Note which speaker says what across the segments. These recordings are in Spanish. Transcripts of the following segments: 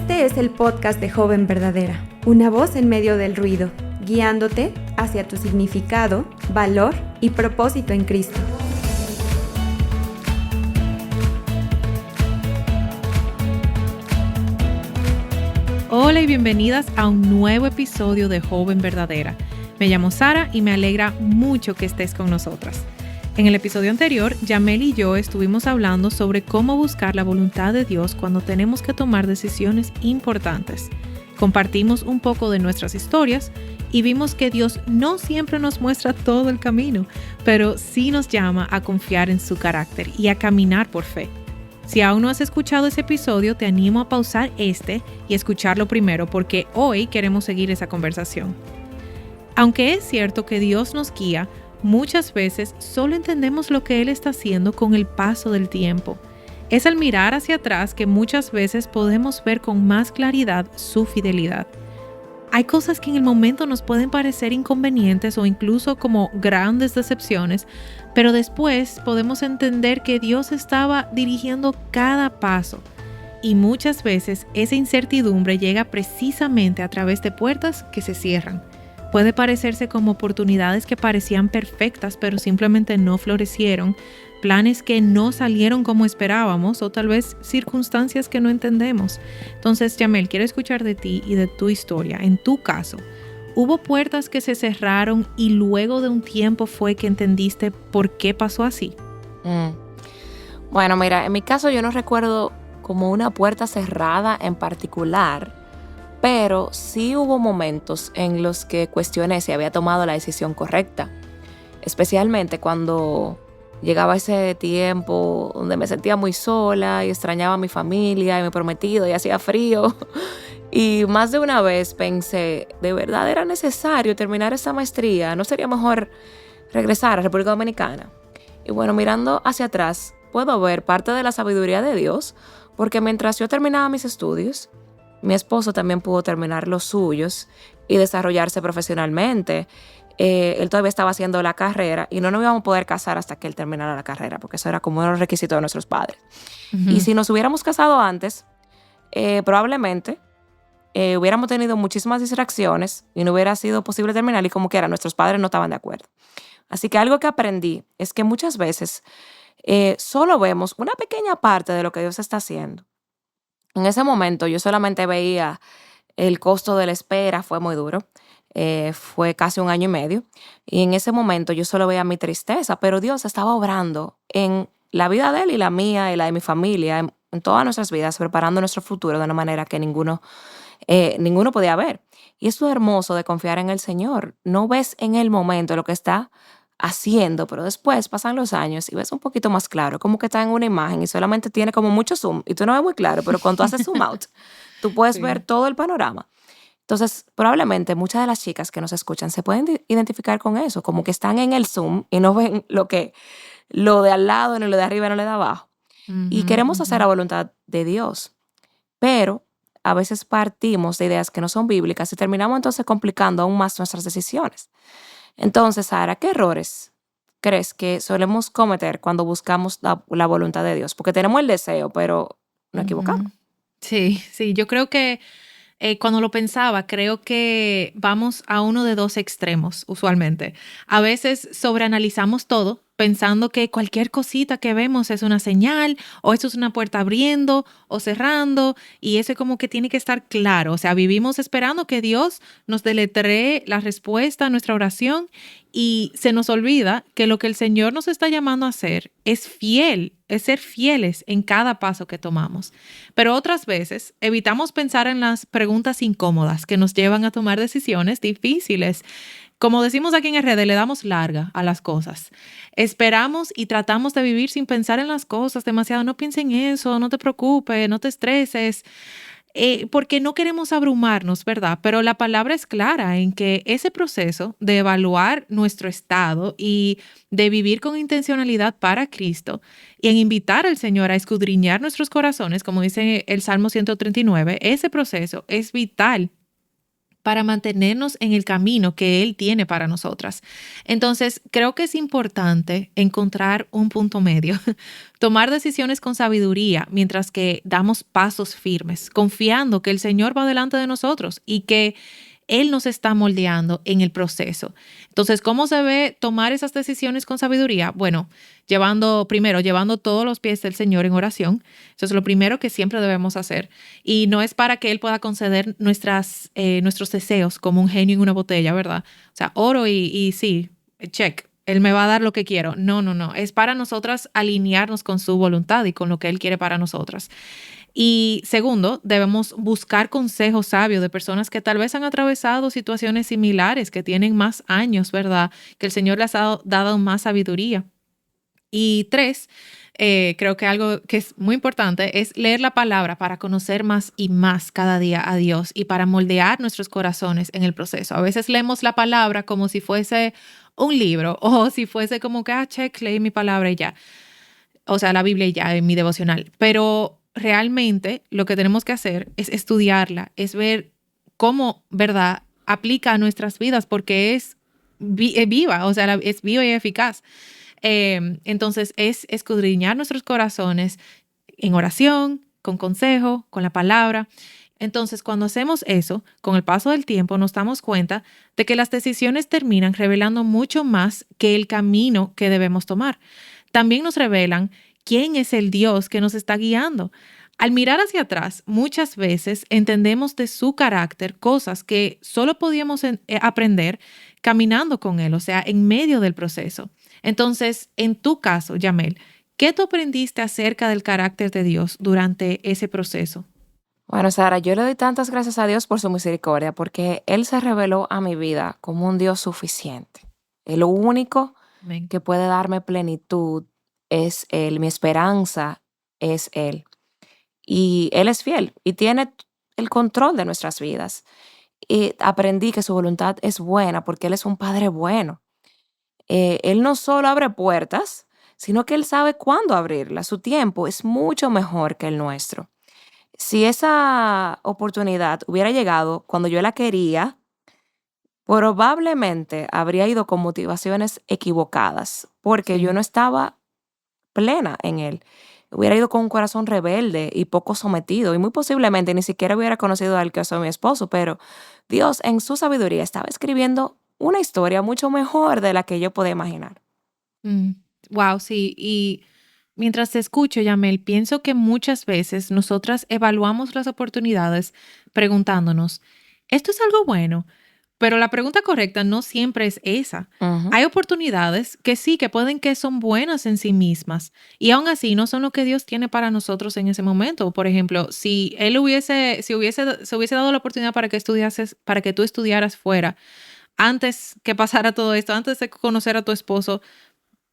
Speaker 1: Este es el podcast de Joven Verdadera, una voz en medio del ruido, guiándote hacia tu significado, valor y propósito en Cristo.
Speaker 2: Hola y bienvenidas a un nuevo episodio de Joven Verdadera. Me llamo Sara y me alegra mucho que estés con nosotras. En el episodio anterior, Yamel y yo estuvimos hablando sobre cómo buscar la voluntad de Dios cuando tenemos que tomar decisiones importantes. Compartimos un poco de nuestras historias y vimos que Dios no siempre nos muestra todo el camino, pero sí nos llama a confiar en su carácter y a caminar por fe. Si aún no has escuchado ese episodio, te animo a pausar y escucharlo primero porque hoy queremos seguir esa conversación. Aunque es cierto que Dios nos guía, muchas veces solo entendemos lo que Él está haciendo con el paso del tiempo. Es al mirar hacia atrás que muchas veces podemos ver con más claridad su fidelidad. Hay cosas que en el momento nos pueden parecer inconvenientes o incluso como grandes decepciones, pero después podemos entender que Dios estaba dirigiendo cada paso. Y muchas veces esa incertidumbre llega precisamente a través de puertas que se cierran. Puede parecerse como oportunidades que parecían perfectas, pero simplemente no florecieron, planes que no salieron como esperábamos o tal vez circunstancias que no entendemos. Entonces, Yamel, quiero escuchar de ti y de tu historia. En tu caso, ¿hubo puertas que se cerraron y luego de un tiempo fue que entendiste por qué pasó así?
Speaker 3: Bueno, mira, en mi caso yo no recuerdo como una puerta cerrada en particular, pero sí hubo momentos en los que cuestioné si había tomado la decisión correcta, especialmente cuando llegaba ese tiempo donde me sentía muy sola y extrañaba a mi familia y mi prometido y hacía frío. Y más de una vez pensé, ¿de verdad era necesario terminar esta maestría? ¿No sería mejor regresar a República Dominicana? Y bueno, mirando hacia atrás, puedo ver parte de la sabiduría de Dios, porque mientras yo terminaba mis estudios, mi esposo también pudo terminar los suyos y desarrollarse profesionalmente. Él todavía estaba haciendo la carrera y no nos íbamos a poder casar hasta que él terminara la carrera, porque eso era como uno de los requisitos de nuestros padres. Uh-huh. Y si nos hubiéramos casado antes, probablemente hubiéramos tenido muchísimas distracciones y no hubiera sido posible terminar y como quiera, nuestros padres no estaban de acuerdo. Así que algo que aprendí es que muchas veces solo vemos una pequeña parte de lo que Dios está haciendo. En ese momento yo solamente veía el costo de la espera, fue muy duro, fue casi 1 año y medio, y en ese momento yo solo veía mi tristeza, pero Dios estaba obrando en la vida de él y la mía y la de mi familia, en todas nuestras vidas, preparando nuestro futuro de una manera que ninguno podía ver. Y eso es hermoso de confiar en el Señor. No ves en el momento lo que está haciendo, pero después pasan los años y ves un poquito más claro, como que está en una imagen y solamente tiene como mucho zoom y tú no ves muy claro, pero cuando tú haces zoom out, tú puedes ver todo el panorama. Entonces, probablemente muchas de las chicas que nos escuchan se pueden identificar con eso, como que están en el zoom y no ven lo de al lado, ni lo de arriba, ni lo de abajo. Y queremos hacer la voluntad de Dios, pero a veces partimos de ideas que no son bíblicas y terminamos entonces complicando aún más nuestras decisiones. Entonces, Sara, ¿qué errores crees que solemos cometer cuando buscamos la voluntad de Dios? Porque tenemos el deseo, pero nos equivocamos.
Speaker 2: Sí, yo creo que cuando lo pensaba, creo que vamos a uno de dos extremos usualmente. A veces sobreanalizamos todo, pensando que cualquier cosita que vemos es una señal o eso es una puerta abriendo o cerrando y eso como que tiene que estar claro. O sea, vivimos esperando que Dios nos deletree la respuesta a nuestra oración y se nos olvida que lo que el Señor nos está llamando a hacer es ser fieles en cada paso que tomamos. Pero otras veces evitamos pensar en las preguntas incómodas que nos llevan a tomar decisiones difíciles. Como decimos aquí en RD, le damos larga a las cosas. Esperamos y tratamos de vivir sin pensar en las cosas demasiado. No pienses en eso, no te preocupes, no te estreses, porque no queremos abrumarnos, ¿verdad? Pero la palabra es clara en que ese proceso de evaluar nuestro estado y de vivir con intencionalidad para Cristo y en invitar al Señor a escudriñar nuestros corazones, como dice el Salmo 139, ese proceso es vital para mantenernos en el camino que Él tiene para nosotras. Entonces, creo que es importante encontrar un punto medio, tomar decisiones con sabiduría mientras que damos pasos firmes, confiando que el Señor va delante de nosotros y que Él nos está moldeando en el proceso. Entonces, ¿cómo se ve tomar esas decisiones con sabiduría? Bueno, llevando todos los pies del Señor en oración. Eso es lo primero que siempre debemos hacer. Y no es para que Él pueda conceder nuestros deseos como un genio en una botella, ¿verdad? O sea, oro y sí, check. Él me va a dar lo que quiero. No. Es para nosotras alinearnos con su voluntad y con lo que Él quiere para nosotras. Y segundo, debemos buscar consejos sabios de personas que tal vez han atravesado situaciones similares, que tienen más años, ¿verdad? Que el Señor les ha dado más sabiduría. Y tres, creo que algo que es muy importante es leer la palabra para conocer más y más cada día a Dios y para moldear nuestros corazones en el proceso. A veces leemos la palabra como si fuese un libro o si fuese como que, check, leí mi palabra y ya. O sea, la Biblia y ya en mi devocional. Pero realmente lo que tenemos que hacer es estudiarla, es ver cómo, ¿verdad?, aplica a nuestras vidas porque es viva, o sea, es viva y eficaz. Entonces es escudriñar nuestros corazones en oración, con consejo, con la palabra. Entonces, cuando hacemos eso, con el paso del tiempo nos damos cuenta de que las decisiones terminan revelando mucho más que el camino que debemos tomar. También nos revelan quién es el Dios que nos está guiando. Al mirar hacia atrás, muchas veces entendemos de su carácter cosas que solo podíamos aprender caminando con Él, o sea, en medio del proceso. Entonces, en tu caso, Yamel, ¿qué tú aprendiste acerca del carácter de Dios durante ese proceso?
Speaker 3: Bueno, Sara, yo le doy tantas gracias a Dios por su misericordia, porque Él se reveló a mi vida como un Dios suficiente. El único
Speaker 2: Amén.
Speaker 3: que puede darme plenitud es Él, mi esperanza es Él. Y Él es fiel y tiene el control de nuestras vidas. Y aprendí que su voluntad es buena porque Él es un Padre bueno. Él no solo abre puertas, sino que Él sabe cuándo abrirlas. Su tiempo es mucho mejor que el nuestro. Si esa oportunidad hubiera llegado cuando yo la quería, probablemente habría ido con motivaciones equivocadas, porque yo
Speaker 2: Sí.
Speaker 3: no estaba plena en Él. Hubiera ido con un corazón rebelde y poco sometido, y muy posiblemente ni siquiera hubiera conocido al que es mi esposo, pero Dios en su sabiduría estaba escribiendo una historia mucho mejor de la que yo podía imaginar.
Speaker 2: Wow, sí. Y mientras te escucho, Yamel, pienso que muchas veces nosotras evaluamos las oportunidades preguntándonos, ¿esto es algo bueno? Pero la pregunta correcta no siempre es esa.
Speaker 3: Ujú.
Speaker 2: Hay oportunidades que sí, que pueden que son buenas en sí mismas y aún así no son lo que Dios tiene para nosotros en ese momento. Por ejemplo, si se hubiese dado la oportunidad para que tú estudiaras fuera antes que pasara todo esto, antes de conocer a tu esposo,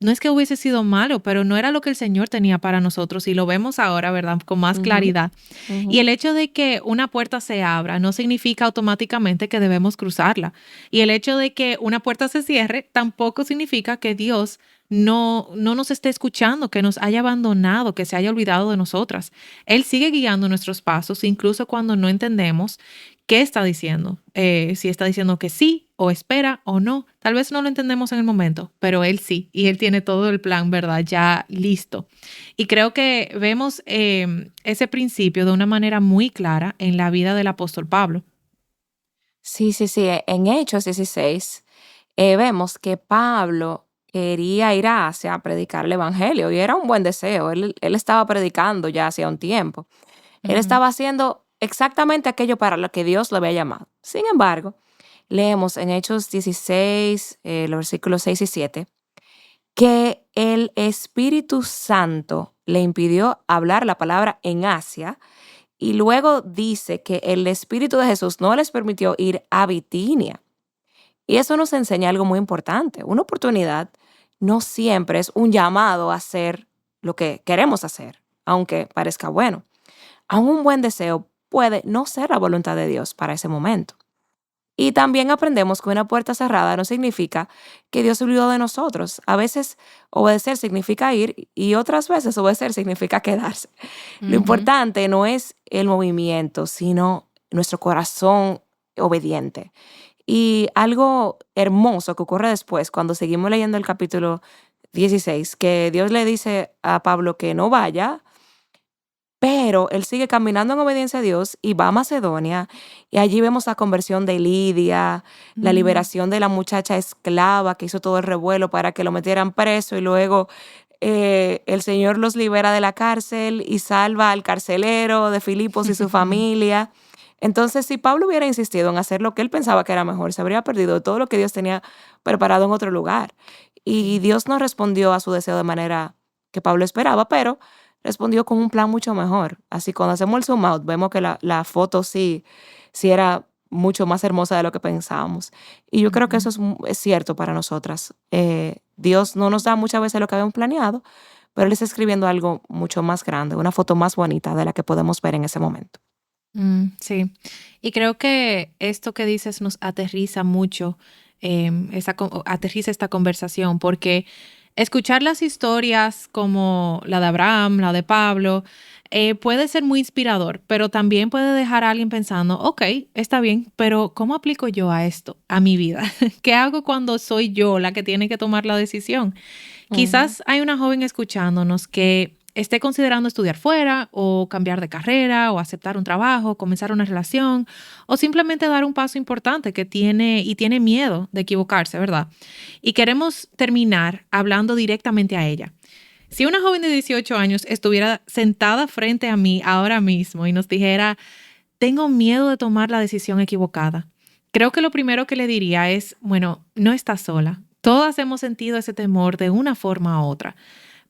Speaker 2: no es que hubiese sido malo, pero no era lo que el Señor tenía para nosotros y lo vemos ahora, ¿verdad? Con más
Speaker 3: Ujú,
Speaker 2: claridad. Y
Speaker 3: ujú.
Speaker 2: el hecho de que una puerta se abra no significa automáticamente que debemos cruzarla. Y el hecho de que una puerta se cierre tampoco significa que Dios no nos esté escuchando, que nos haya abandonado, que se haya olvidado de nosotras. Él sigue guiando nuestros pasos, incluso cuando no entendemos qué está diciendo. Si está diciendo que sí, o espera, o no. Tal vez no lo entendemos en el momento, pero Él sí. Y Él tiene todo el plan, ¿verdad? Ya listo. Y creo que vemos ese principio de una manera muy clara en la vida del apóstol Pablo.
Speaker 3: Sí, sí, sí. En Hechos 16 vemos que Pablo quería ir a Asia a predicar el Evangelio y era un buen deseo. Él estaba predicando ya hacía un tiempo. Él
Speaker 2: Ujú.
Speaker 3: estaba haciendo exactamente aquello para lo que Dios lo había llamado. Sin embargo, leemos en Hechos 16, los versículos 6 y 7, que el Espíritu Santo le impidió hablar la palabra en Asia y luego dice que el Espíritu de Jesús no les permitió ir a Bitinia. Y eso nos enseña algo muy importante. Una oportunidad no siempre es un llamado a hacer lo que queremos hacer, aunque parezca bueno. Aún un buen deseo puede no ser la voluntad de Dios para ese momento. Y también aprendemos que una puerta cerrada no significa que Dios se olvidó de nosotros. A veces obedecer significa ir y otras veces obedecer significa quedarse. Lo
Speaker 2: Ujú.
Speaker 3: importante no es el movimiento, sino nuestro corazón obediente. Y algo hermoso que ocurre después, cuando seguimos leyendo el capítulo 16, que Dios le dice a Pablo que no vaya, pero él sigue caminando en obediencia a Dios y va a Macedonia. Y allí vemos la conversión de Lidia, la
Speaker 2: Mm.
Speaker 3: liberación de la muchacha esclava que hizo todo el revuelo para que lo metieran preso. Y luego el Señor los libera de la cárcel y salva al carcelero de Filipos y su familia. Entonces, si Pablo hubiera insistido en hacer lo que él pensaba que era mejor, se habría perdido todo lo que Dios tenía preparado en otro lugar. Y
Speaker 2: Sí.
Speaker 3: Dios no respondió a su deseo de manera que Pablo esperaba, pero respondió con un plan mucho mejor. Así, cuando hacemos el zoom out, vemos que la foto sí era mucho más hermosa de lo que pensábamos. Y yo creo que eso
Speaker 2: Ujú.
Speaker 3: es cierto para nosotras. Dios no nos da muchas veces lo que habíamos planeado, pero Él está escribiendo algo mucho más grande, una foto más bonita de la que podemos ver en ese momento.
Speaker 2: Sí, y creo que esto que dices nos aterriza mucho, aterriza esta conversación, porque escuchar las historias como la de Abraham, la de Pablo, puede ser muy inspirador, pero también puede dejar a alguien pensando, ok, está bien, pero ¿cómo aplico yo a esto, a mi vida? ¿Qué hago cuando soy yo la que tiene que tomar la decisión?
Speaker 3: Ujú.
Speaker 2: Quizás hay una joven escuchándonos que esté considerando estudiar fuera o cambiar de carrera o aceptar un trabajo, comenzar una relación o simplemente dar un paso importante que tiene miedo de equivocarse, ¿verdad? Y queremos terminar hablando directamente a ella. Si una joven de 18 años estuviera sentada frente a mí ahora mismo y nos dijera, tengo miedo de tomar la decisión equivocada, creo que lo primero que le diría es, bueno, no estás sola. Todas hemos sentido ese temor de una forma u otra.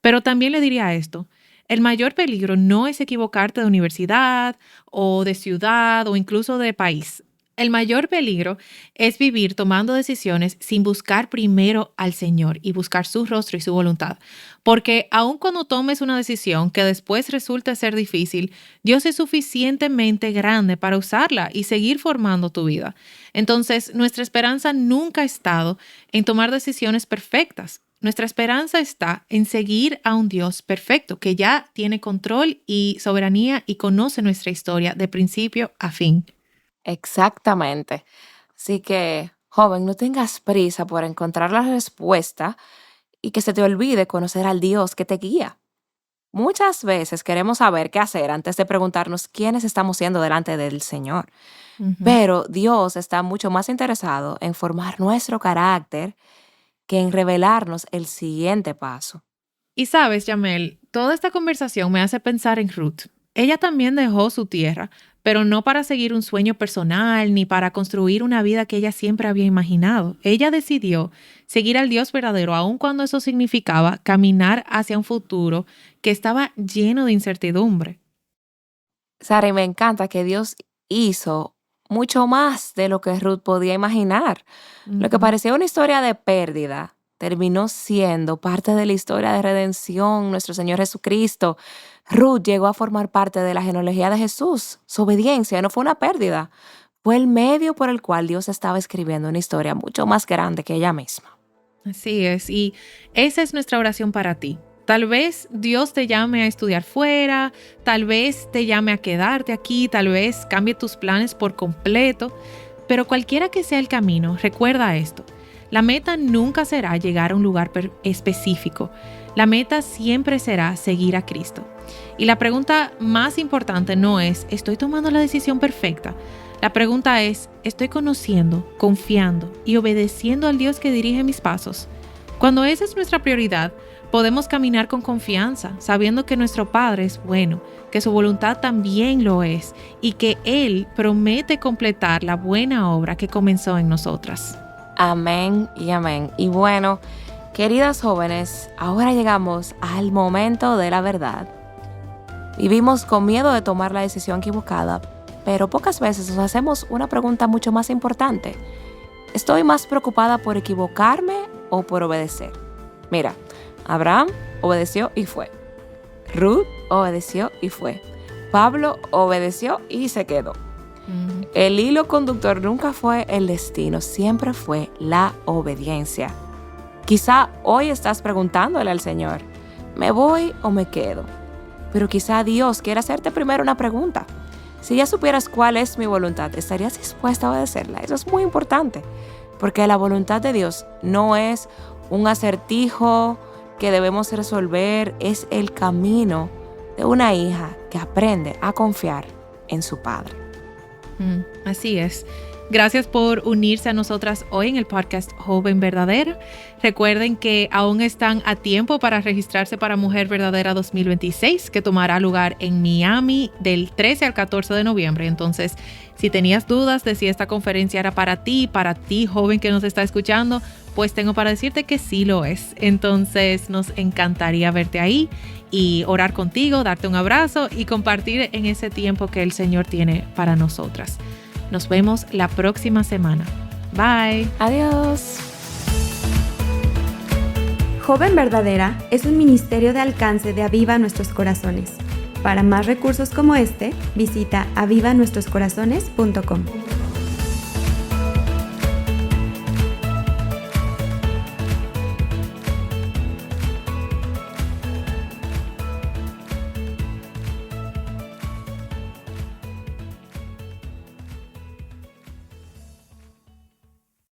Speaker 2: Pero también le diría esto, el mayor peligro no es equivocarte de universidad o de ciudad o incluso de país. El mayor peligro es vivir tomando decisiones sin buscar primero al Señor y buscar su rostro y su voluntad. Porque aun cuando tomes una decisión que después resulte ser difícil, Dios es suficientemente grande para usarla y seguir formando tu vida. Entonces, nuestra esperanza nunca ha estado en tomar decisiones perfectas. Nuestra esperanza está en seguir a un Dios perfecto que ya tiene control y soberanía y conoce nuestra historia de principio a fin.
Speaker 3: Exactamente. Así que, joven, no tengas prisa por encontrar la respuesta y que se te olvide conocer al Dios que te guía. Muchas veces queremos saber qué hacer antes de preguntarnos quiénes estamos siendo delante del Señor,
Speaker 2: Ujú.
Speaker 3: pero Dios está mucho más interesado en formar nuestro carácter que en revelarnos el siguiente paso.
Speaker 2: Y sabes, Jamel, toda esta conversación me hace pensar en Ruth. Ella también dejó su tierra, pero no para seguir un sueño personal ni para construir una vida que ella siempre había imaginado. Ella decidió seguir al Dios verdadero, aun cuando eso significaba caminar hacia un futuro que estaba lleno de incertidumbre.
Speaker 3: Sara, y me encanta que Dios hizo mucho más de lo que Ruth podía imaginar. Lo que
Speaker 2: Ujú.
Speaker 3: parecía una historia de pérdida terminó siendo parte de la historia de redención, nuestro Señor Jesucristo. Ruth llegó a formar parte de la genealogía de Jesús. Su obediencia no fue una pérdida, fue el medio por el cual Dios estaba escribiendo una historia mucho más grande que ella misma.
Speaker 2: Así es, y esa es nuestra oración para ti. Tal vez Dios te llame a estudiar fuera, tal vez te llame a quedarte aquí, tal vez cambie tus planes por completo, pero cualquiera que sea el camino, recuerda esto. La meta nunca será llegar a un lugar específico. La meta siempre será seguir a Cristo. Y la pregunta más importante no es, ¿estoy tomando la decisión perfecta? La pregunta es, ¿estoy conociendo, confiando y obedeciendo al Dios que dirige mis pasos? Cuando esa es nuestra prioridad, podemos caminar con confianza, sabiendo que nuestro Padre es bueno, que su voluntad también lo es y que Él promete completar la buena obra que comenzó en nosotras.
Speaker 3: Amén y amén. Y bueno, queridas jóvenes, ahora llegamos al momento de la verdad. Vivimos con miedo de tomar la decisión equivocada, pero pocas veces nos hacemos una pregunta mucho más importante. ¿Estoy más preocupada por equivocarme o por obedecer? Mira, Abraham obedeció y fue. Ruth obedeció y fue. Pablo obedeció y se quedó. El hilo conductor nunca fue el destino, siempre fue la obediencia. Quizá hoy estás preguntándole al Señor, ¿me voy o me quedo? Pero quizá Dios quiere hacerte primero una pregunta. Si ya supieras cuál es mi voluntad, ¿estarías dispuesta a obedecerla? Eso es muy importante, porque la voluntad de Dios no es un acertijo que debemos resolver, es el camino de una hija que aprende a confiar en su padre.
Speaker 2: Así es. Gracias por unirse a nosotras hoy en el podcast Joven Verdadera. Recuerden que aún están a tiempo para registrarse para Mujer Verdadera 2026, que tomará lugar en Miami del 13 al 14 de noviembre. Entonces, si tenías dudas de si esta conferencia era para ti, joven que nos está escuchando, pues tengo para decirte que sí lo es. Entonces, nos encantaría verte ahí y orar contigo, darte un abrazo y compartir en ese tiempo que el Señor tiene para nosotras. Nos vemos la próxima semana. Bye.
Speaker 3: Adiós.
Speaker 1: Joven Verdadera es un ministerio de alcance de Aviva Nuestros Corazones. Para más recursos como este, visita avivanuestroscorazones.com.